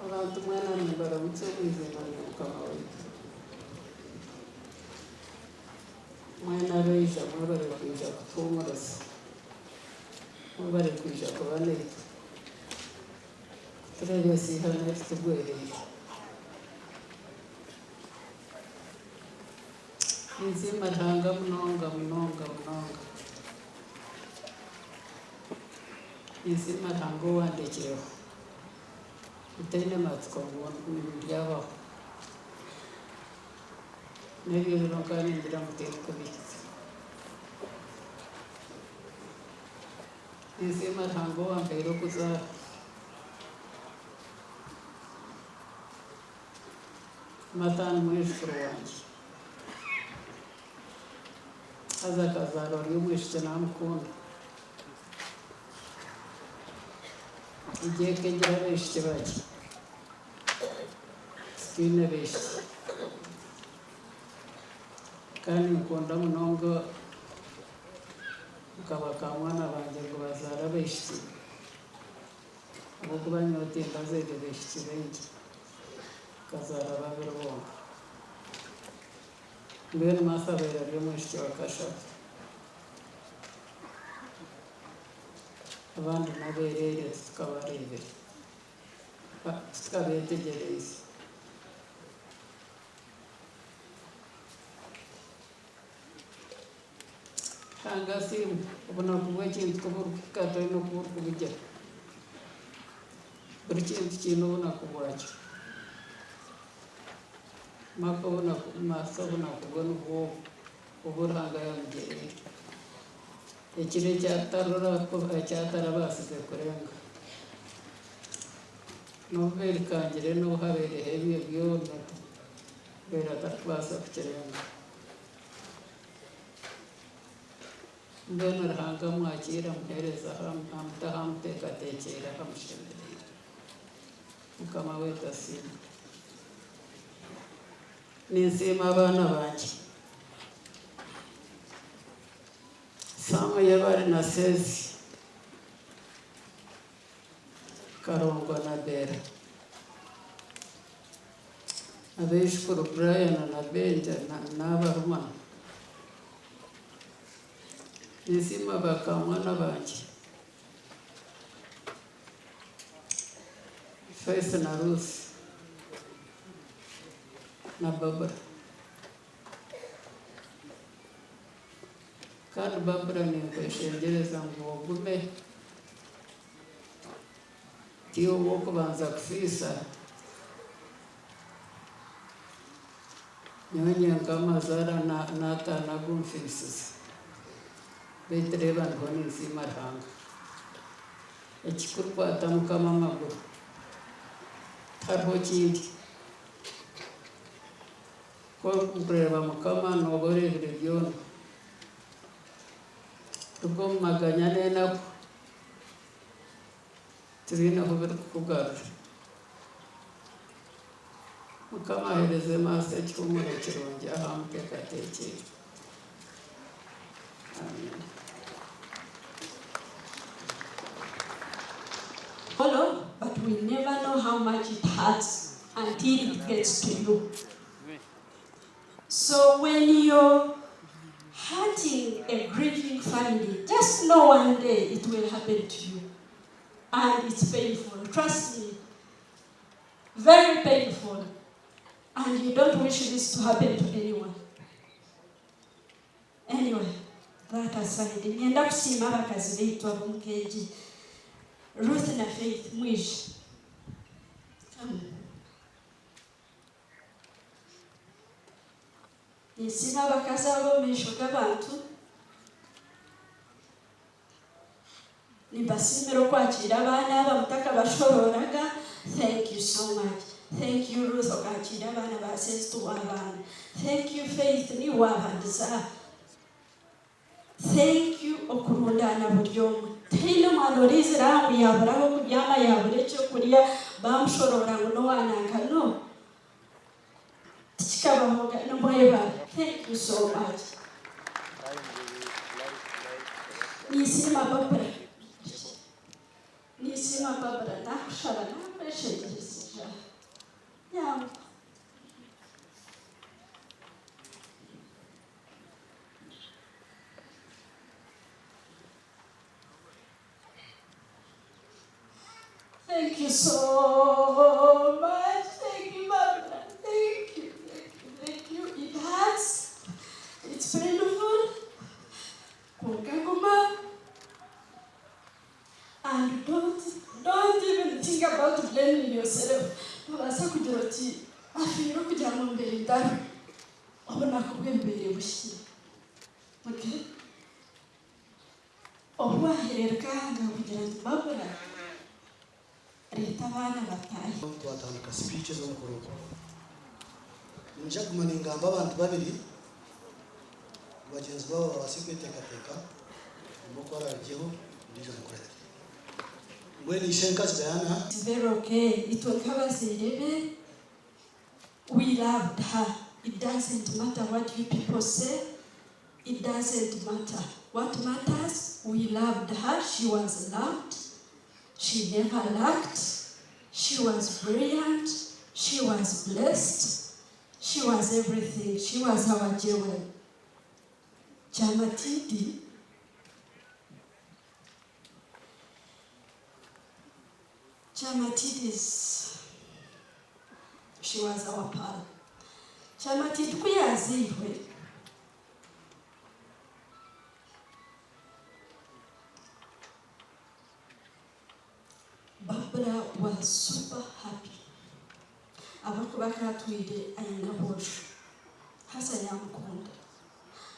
abantu mwana baramutse wizemanye mukama we mwana beija mwabare kwija kutumurasa mwabare kwija kubaneta turebe sihana tugwereye nzima hanga mnonga nzima hango wandekeho utene matsiko ndyabaho nebyo birokane ngira muteko kubitsa nzima hango wambero kuza matan mwishkuru wanje azakazaro yumwishite namukunda igihe kegera beshite baki sikine beshite kandi mukunda munongo mukabaka mwana banje ngo bazara beshite abo kubanyote mbazede beshite benshi kazara babiri bombi mbere masabera ry'umwishite wakashaka abandi naberere tukabarebera tukabetegereza hanga simu ubona kuba kintu kubukata no kubujya buri kintu kintu ubona kubwacyo mako ubona masabona kubona uburanga yamgereye ikire cyatarura ko cyatarabasize kurenga noveli kangire no habere hebiye byona bera tatbasa kurenga mbona hanga mwakira muhereza hamte katekera hamushenderera mukama wetasima nizima abana banje sama yabari na sezi karongo na bera abeshukuru Brian na Benja na barumana nizima bakamwana banje Faith na Ruth na Barbara kandi Barbara ni kweshengereza ngo gume tiyo wo kubanza kufisa nyonye kama zara na tana gumfisisa betreba ngoni simaranga ekikurwa tamukama maguru tarho kindi ko kureba mukama nobore byona ubwo maganya nena turina kubera kugarura mukama hereze mase cyumuro kironge ahampe katekere amen. Follow, but we never know how much it hurts until it gets to you. So when you're hurting a grieving family, just know one day it will happen to you. And it's painful. Trust me. Very painful. And you don't wish this to happen to anyone. Anyway, that aside, nienda kusima abakazi beitu ab'omukeegi Ruth na Faith mwishi. Nisima abakazi ab'omumaisho g'abantu nibasimira okwakira abaana abamutaka bashororaga. Thank you so much. Thank you Ruth okwakira abaana basestu w'abaana. Thank you Faith ni wabandiza. Thank you okurundana buli omu. Tino mwanorizi ramu yaburaho kubyama yabure cyo kuriya bamushorora ngo no wananga no. Tikikabaho no mweba. Thank you so much. Nisima Barbara. nisima babara nakushaba nakweshegeresija yamba. Thank you so much. Thank you, Barbara. Thank you. Thank you. It hurts. It's painful. And don't even think about blaming yourself. I feel okay? Twatandika speeches z'umukuru nja kumaningamba abantu babiri bagenzi babo basikwetekateka mukwararyeho ndijo mukorera mwene ishenka Diana. It's very okay. It will cover Zerebe. We loved her. It doesn't matter what you people say. It doesn't matter. What matters, we loved her. She was loved. She never lacked. She was brilliant. She was blessed. She was everything. She was our jewel. Chamatidi. She was our pal. Chamatidi kuyazirwe. Barbara was super happy. Abakubaka twide ayinabosho. Hasa yamukunda.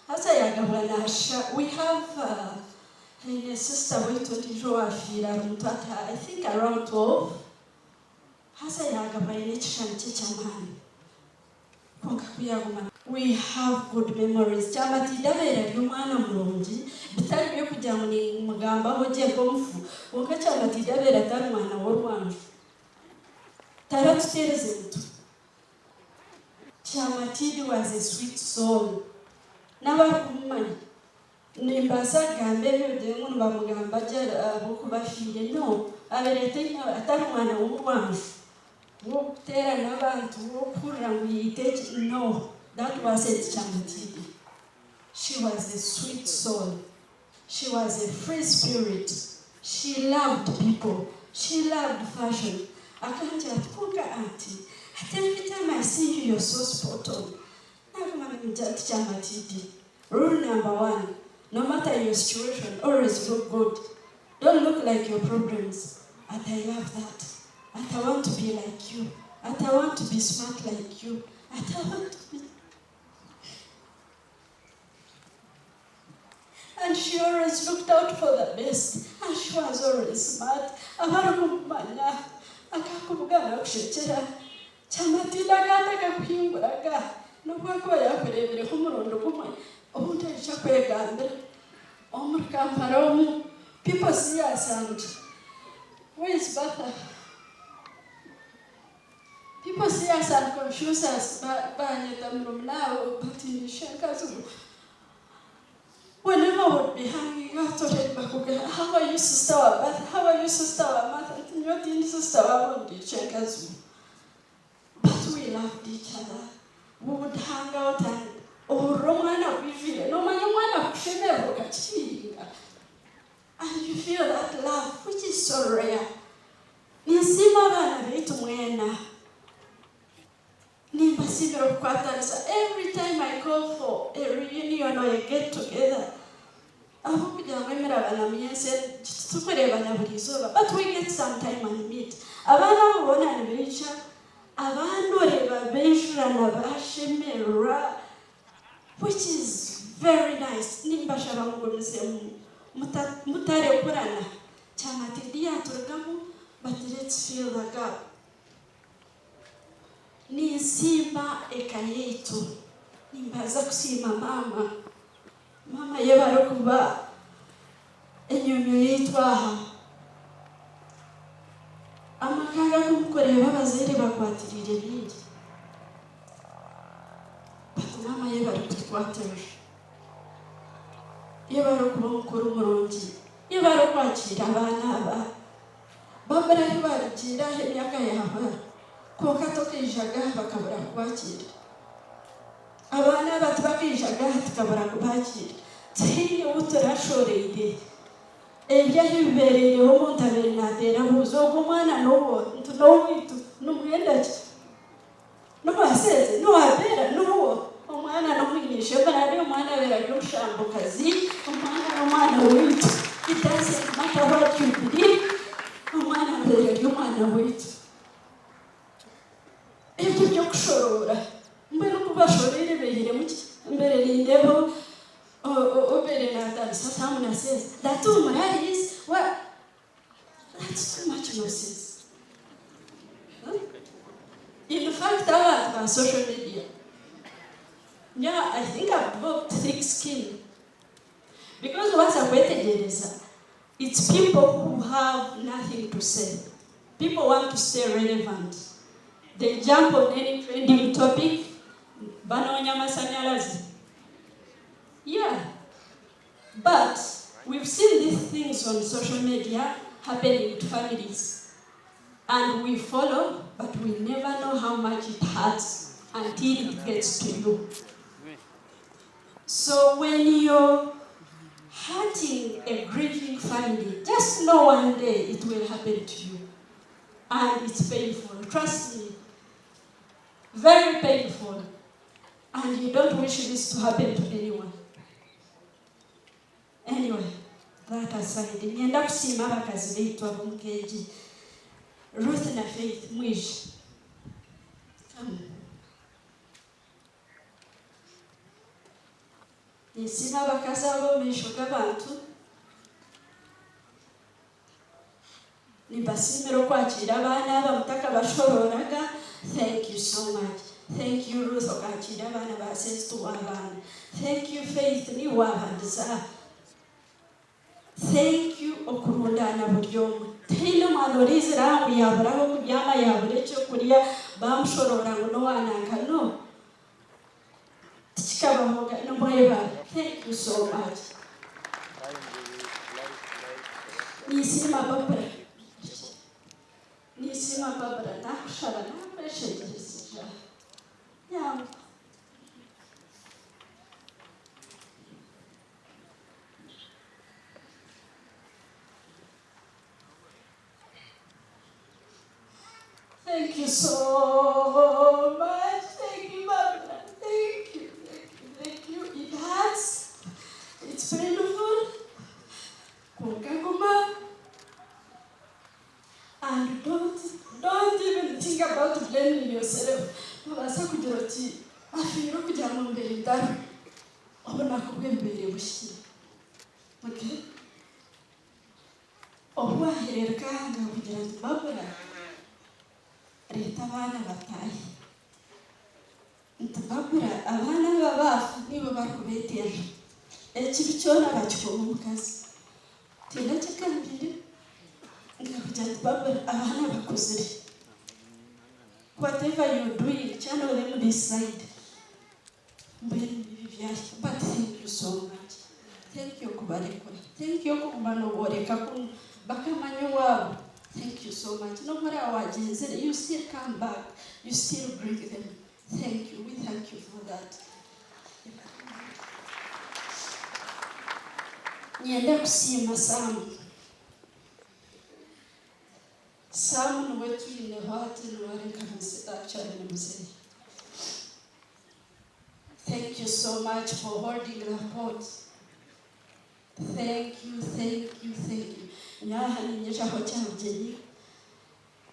Hasa yagabanasha. We have a sister who is 20 I think around 12. Hasa yagabanasha chamani. We have good memories. Chamati dabera lumana mulungi. Bitali byo kujya muri mugamba hoje komfu. Wonka chamati dabera tarumana worwanju. Taratsterezentu. Chamati was a sweet soul. Nabakumani. Nimbasa gambe de mun ba mugamba jara boku bashire no. Aberete tarumana worwanju. No, that wasn't Chamati. She was a sweet soul. She was a free spirit. She loved people. She loved fashion. I can't just poke auntie. Every time I see you, you're so spot on. Chamati. Rule number 1, no matter your situation, always look good. Don't look like your problems. And I love that. And I want to be like you. And I want to be smart like you. And I want to be... And she always looked out for the best. And she was always smart. Amarukumanya. Akakubugana kushechera. Chamati lagata kakuhimburaga. Nubwako yakurebere kumurondo kumwe. Obunte chakwegande. Omurkamparamu. People see us and... Where is Bata? People see us and confuse us, but whenever I would be hanging, I thought, how are you, sister? How are you, sister? But we loved each other. We would hang out and, Romana, we feel, no man, and you feel that love, which is so rare. Every time I call for a reunion or a get together, but we get some time and meet. Which is very nice. But let's fill the gap. Ni simba ekayetu. Nimbaza kusima mama. Mama yebarokuba enyomyo yitwaha. Amakanga kumukorera abazere bakwatirire bingi. But mama yebarokutwatira. Yebarokuba mukuru mulungi. Yebarokwakira abana aba. bambara ntibaragira imyaka yaba ko katokijaga bakabura kubakira abana bato bakijaga tukabura kubakira tihine uturashoreye ebya hibereye umuntu abenatera buzo gumwana no witu numwenda no baseze no abera no umwana no mwigisha bari umwana bera y'ushambukazi umwana witu itase matawa cyubiri umwana bera y'umwana witu ibyo byo kushorora mbere kubashorere behire muki mbere rindebo obere na Samuel says that too much is what that's too much nonsense. In fact, I was on social media. Yeah, I think I've developed thick skin because what's a better it's people who have nothing to say. People want to stay relevant. They jump on any trending topic. Yeah. But we've seen these things on social media happening to families. And we follow, but we never know how much it hurts until it gets to you. So when you're hurting a grieving family, just know one day it will happen to you. And it's painful. Trust me. Very painful. And you don't wish this to happen to anyone. Anyway, that aside, nienda kusima abakazi beitwa bunkeji Ruth na Faith mwishi. Nisima abakazi abo mishoga abantu nibasimira kwakira abana bamutaka bashororaga. Thank you so much. Thank you Ruth okakira abana basense to abana. Thank you Faith ni wabandiza. Thank you okurundana buryomu. Tino manorize rangu yaburaho kubyama yabure cyo kuriya bamushorora ngo no wananga no. Tikabahoga no moyeba. Thank you so much. Nisima babra. Nisima babra na kushara na pressure. Yeah. Thank you so much. Thank you, Barbara. Thank you. Thank you. It hurts. It's painful. And don't even think about blaming yourself. I feel okay? Reta abana bataye ntababura abana babafu nibo bakubetera ekibi cyona bakikoma mukazi tenda cyakambire ngakujya babura abana bakuzire whatever you're doing channel them this side but thank you so much. Thank you kubarekwa. Thank you kumanoboreka kun bakamanyo wabo. Thank you so much. No matter what you still come back. You still bring them. Thank you. We thank you for that. Nienda kusima Sam wetu in the heart and wari kabisa actually mzee. Thank you so much for holding the report. Thank you. Nyaha ninyesha ho cyabugeni.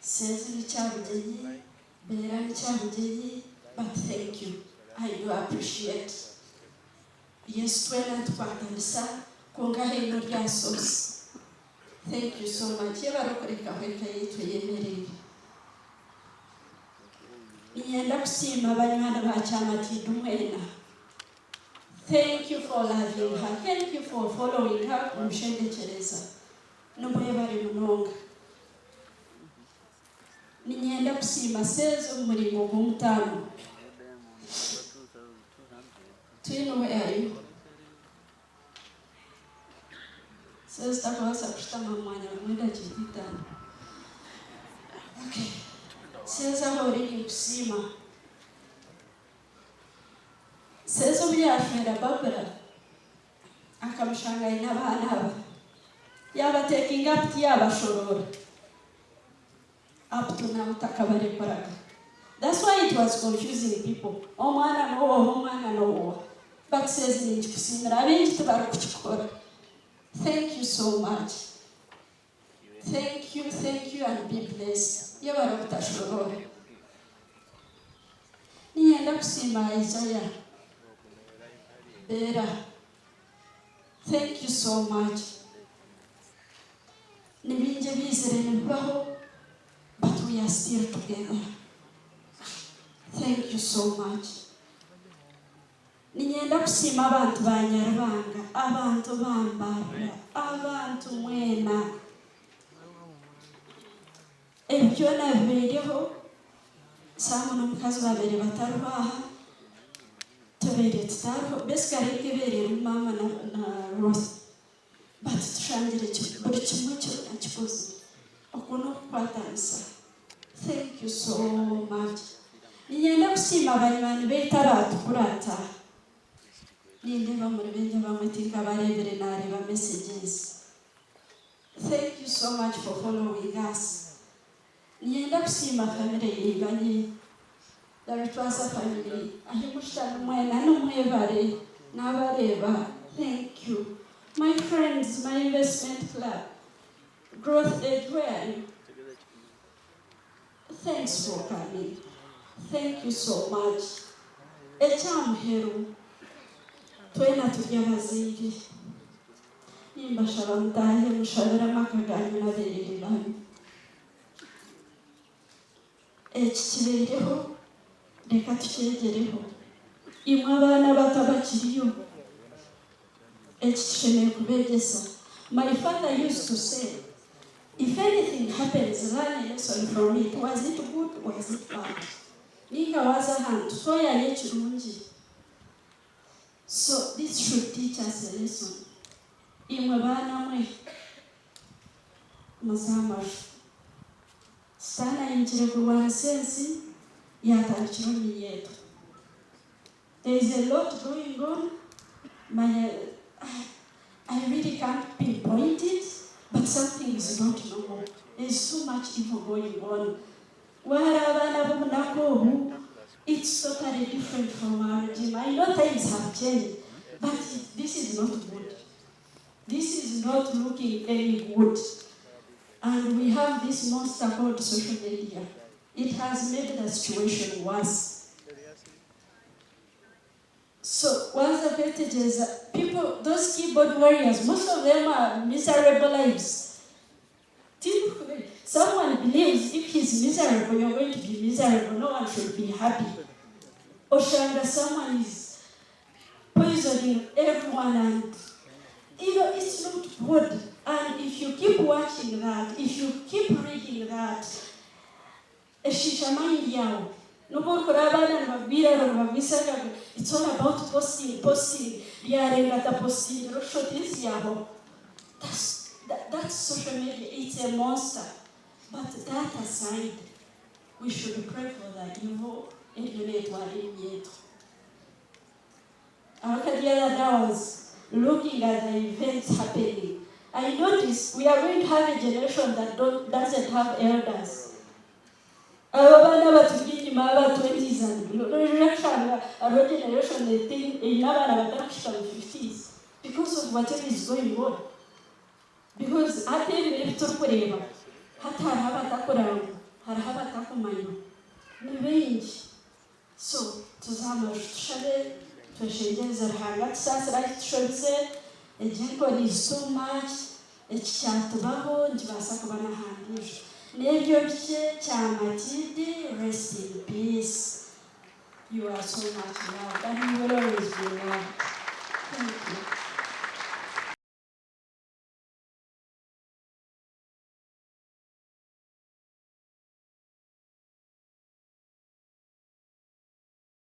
Sezi ni cyabugeni. Bera ni cyabugeni. But thank you. I do appreciate. Yes, twena twatanisa konga hino rya source. Thank you so much. Yebarokoreka hweka yetu yemereye. Nienda kusima abanywana bacamati dumwena. Thank you for loving her. Thank you for following her. Kumshendechereza. Nomwe bari munonga. Nienda kusima sezo umurimo mumutano. Do you know where are you? Sasa takawasa kushitama mwana mwenda jiditana. seza hori kusima seza byafera babra akamushanga inabana aba yaba taking up yaba shorora up to now takabare paraga. That's why it was confusing people. Oh man, no. But says in thank you so much. Thank you, and be blessed. Nienda kusima Isaiah. Bera. Thank you so much. Nibinje bizere nibaho, but we are still together. Thank you so much. Ninyenda kusima abantu banyarwanda, abantu bambara, abantu mwena. Ebyo nabereho samu n'omukazi babere batarubaha tubere tutariho basically kebere mama na Rose but tushangire buri kimwe cyo nakikoze okuno kwatanisa. Thank you so much. Ninyenda kusima abanywanyi betaratu kurata nindeba muri benje bamutika barebere nareba messages. Thank you so much for following us. Nienda kusima family yibanye Daritwasa family ahimushana mwena n'umwebare n'abareba. Thank you my friends, my investment club growth age where thanks for coming. Thank you so much. Echamuheru twena tujya baziri nimba shabamtahe mushabira makaganyu naberere bami ekikibereho reka tukegereho imwe abana batabakiriyo ekishemeye kubegesa. My father used to say, if anything happens, learn a lesson from it. Was it good? Was it bad? Ninga waza hand so ya yechirungi. So this should teach us a lesson. Imwe bana mwe mazama sana injire kuwa sensi ya tarchoni yetu. There is a lot going on. I really can't pinpoint it, but something is not normal. There is so much evil going on. It's totally different from our regime. I know things have changed, but this is not good. This is not looking any good. And we have this monster called social media. It has made the situation worse. So what's affected is people, those keyboard warriors, most of them are miserable lives. Someone believes if he's miserable, you're going to be miserable. No one should be happy. Oshanga, someone is poisoning everyone, and it's not good. And if you keep watching that, if you keep reading that, it's all about posting. That's social media. It's a monster. But that aside, we should pray for the evil and unite our yet. The other day I was looking at the events happening. I noticed we are going to have a generation that doesn't have elders. Our 20s and our generation they think in our 50s because of whatever is going on. Because at the end of the so tuzama shale tweshengeza hanga sasa right shobze ejenko is so much ekyatubaho njibasa kubana handisha nebyo bye cyamatide. Rest in peace. You are so much loved and you will always be loved.